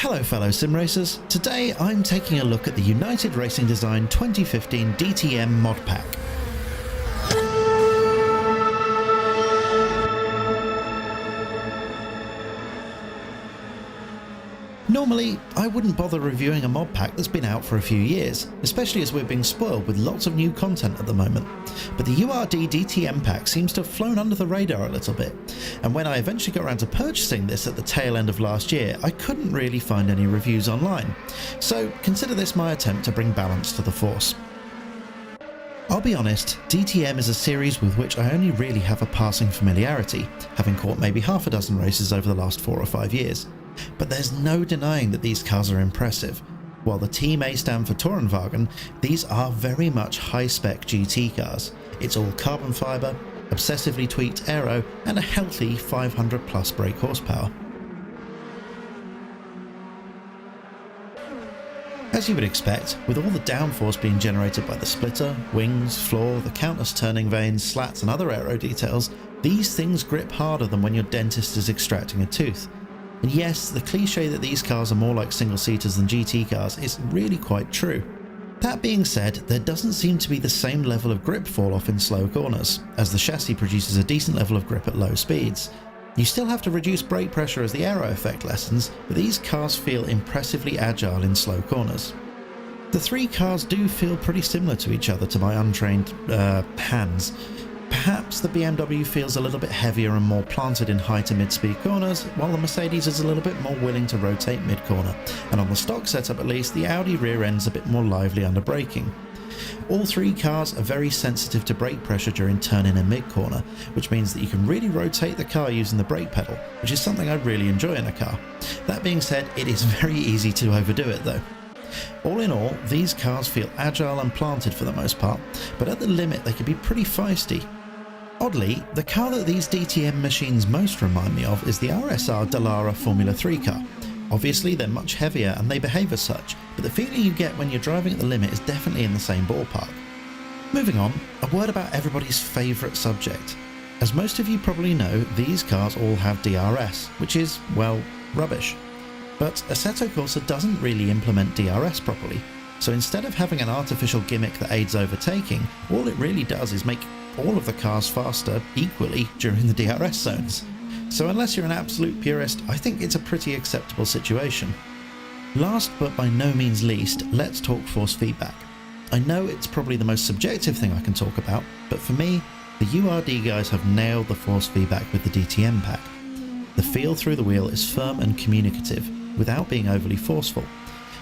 Hello fellow sim racers, today I'm taking a look at the United Racing Design 2015 DTM mod pack. Normally, I wouldn't bother reviewing a mod pack that's been out for a few years, especially as we're being spoiled with lots of new content at the moment. But the URD DTM pack seems to have flown under the radar a little bit, and when I eventually got around to purchasing this at the tail end of last year, I couldn't really find any reviews online. So consider this my attempt to bring balance to the force. I'll be honest, DTM is a series with which I only really have a passing familiarity, having caught maybe half a dozen races over the last 4 or 5 years. But there's no denying that these cars are impressive. While the Team A stand for Tourenwagen, these are very much high-spec GT cars. It's all carbon fibre, obsessively tweaked aero, and a healthy 500 plus brake horsepower. As you would expect, with all the downforce being generated by the splitter, wings, floor, the countless turning vanes, slats and other aero details, these things grip harder than when your dentist is extracting a tooth. And yes, the cliche that these cars are more like single-seaters than GT cars is really quite true. That being said, there doesn't seem to be the same level of grip fall-off in slow corners, as the chassis produces a decent level of grip at low speeds. You still have to reduce brake pressure as the aero effect lessens, but these cars feel impressively agile in slow corners. The three cars do feel pretty similar to each other to my untrained hands. Perhaps the BMW feels a little bit heavier and more planted in high to mid-speed corners, while the Mercedes is a little bit more willing to rotate mid-corner, and on the stock setup at least, the Audi rear end's a bit more lively under braking. All three cars are very sensitive to brake pressure during turn-in and mid-corner, which means that you can really rotate the car using the brake pedal, which is something I really enjoy in a car. That being said, it is very easy to overdo it though. All in all, these cars feel agile and planted for the most part, but at the limit they can be pretty feisty. Oddly, the car that these DTM machines most remind me of is the RSR Dallara Formula 3 car. Obviously they're much heavier and they behave as such, but the feeling you get when you're driving at the limit is definitely in the same ballpark. Moving on, a word about everybody's favourite subject. As most of you probably know, these cars all have DRS, which is, well, rubbish. But Assetto Corsa doesn't really implement DRS properly, so instead of having an artificial gimmick that aids overtaking, all it really does is make all of the cars faster equally during the DRS zones. So unless you're an absolute purist, I think it's a pretty acceptable situation. Last but by no means least, let's talk force feedback. I know it's probably the most subjective thing I can talk about, but for me, the URD guys have nailed the force feedback with the DTM pack. The feel through the wheel is firm and communicative, without being overly forceful.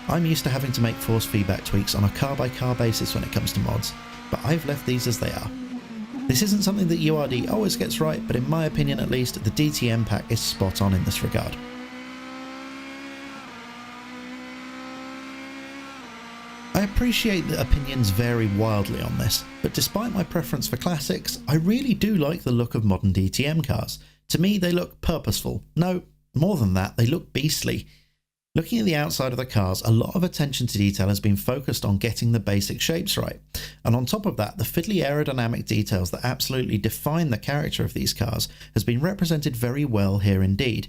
I'm used to having to make force feedback tweaks on a car-by-car basis when it comes to mods, but I've left these as they are. This isn't something that URD always gets right, but in my opinion at least, the DTM pack is spot on in this regard. I appreciate that opinions vary wildly on this, but despite my preference for classics, I really do like the look of modern DTM cars. To me, they look purposeful. No, more than that, they look beastly. Looking at the outside of the cars, a lot of attention to detail has been focused on getting the basic shapes right, and on top of that, the fiddly aerodynamic details that absolutely define the character of these cars has been represented very well here indeed.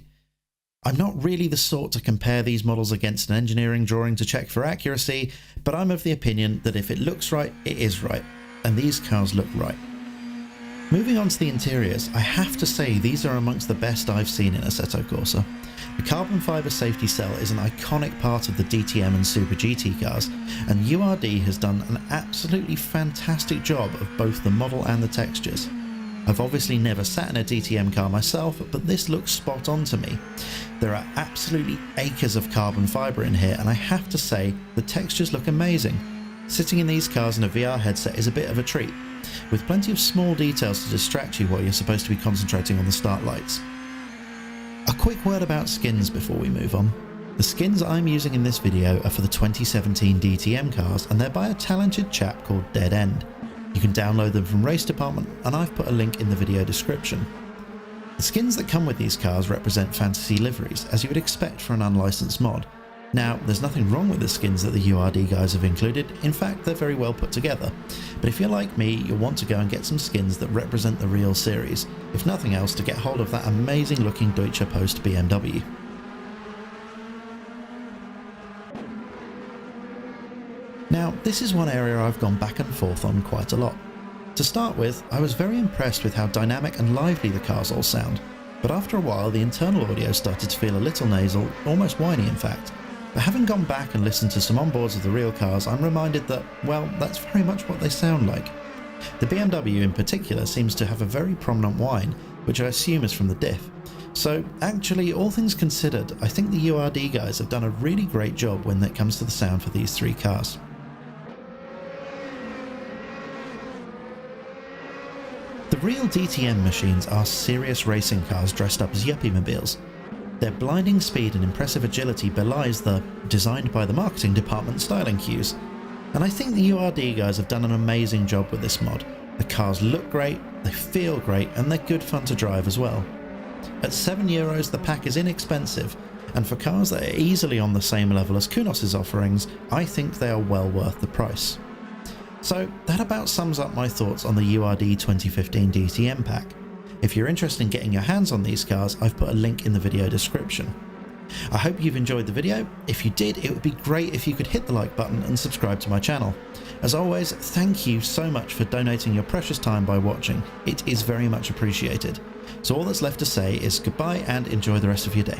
I'm not really the sort to compare these models against an engineering drawing to check for accuracy, but I'm of the opinion that if it looks right, it is right, and these cars look right. Moving on to the interiors, I have to say these are amongst the best I've seen in Assetto Corsa. The carbon fibre safety cell is an iconic part of the DTM and Super GT cars, and URD has done an absolutely fantastic job of both the model and the textures. I've obviously never sat in a DTM car myself, but this looks spot on to me. There are absolutely acres of carbon fibre in here, and I have to say, the textures look amazing. Sitting in these cars in a VR headset is a bit of a treat, with plenty of small details to distract you while you're supposed to be concentrating on the start lights. A quick word about skins before we move on. The skins I'm using in this video are for the 2017 DTM cars, and they're by a talented chap called Dead End. You can download them from Race Department, and I've put a link in the video description. The skins that come with these cars represent fantasy liveries, as you would expect for an unlicensed mod. Now, there's nothing wrong with the skins that the URD guys have included, in fact they're very well put together, but if you're like me, you'll want to go and get some skins that represent the real series, if nothing else to get hold of that amazing looking Deutsche Post BMW. Now, this is one area I've gone back and forth on quite a lot. To start with, I was very impressed with how dynamic and lively the cars all sound, but after a while the internal audio started to feel a little nasal, almost whiny in fact. But having gone back and listened to some onboards of the real cars, I'm reminded that, well, that's very much what they sound like. The BMW in particular seems to have a very prominent whine, which I assume is from the diff. So actually, all things considered, I think the URD guys have done a really great job when it comes to the sound for these three cars. The real DTM machines are serious racing cars dressed up as yuppie-mobiles. Their blinding speed and impressive agility belies the designed by the marketing department styling cues. And I think the URD guys have done an amazing job with this mod. The cars look great, they feel great, and they're good fun to drive as well. At €7 the pack is inexpensive, and for cars that are easily on the same level as Kunos's offerings, I think they are well worth the price. So that about sums up my thoughts on the URD 2015 DTM pack. If you're interested in getting your hands on these cars, I've put a link in the video description. I hope you've enjoyed the video. If you did, it would be great if you could hit the like button and subscribe to my channel. As always, thank you so much for donating your precious time by watching. It is very much appreciated. So all that's left to say is goodbye and enjoy the rest of your day.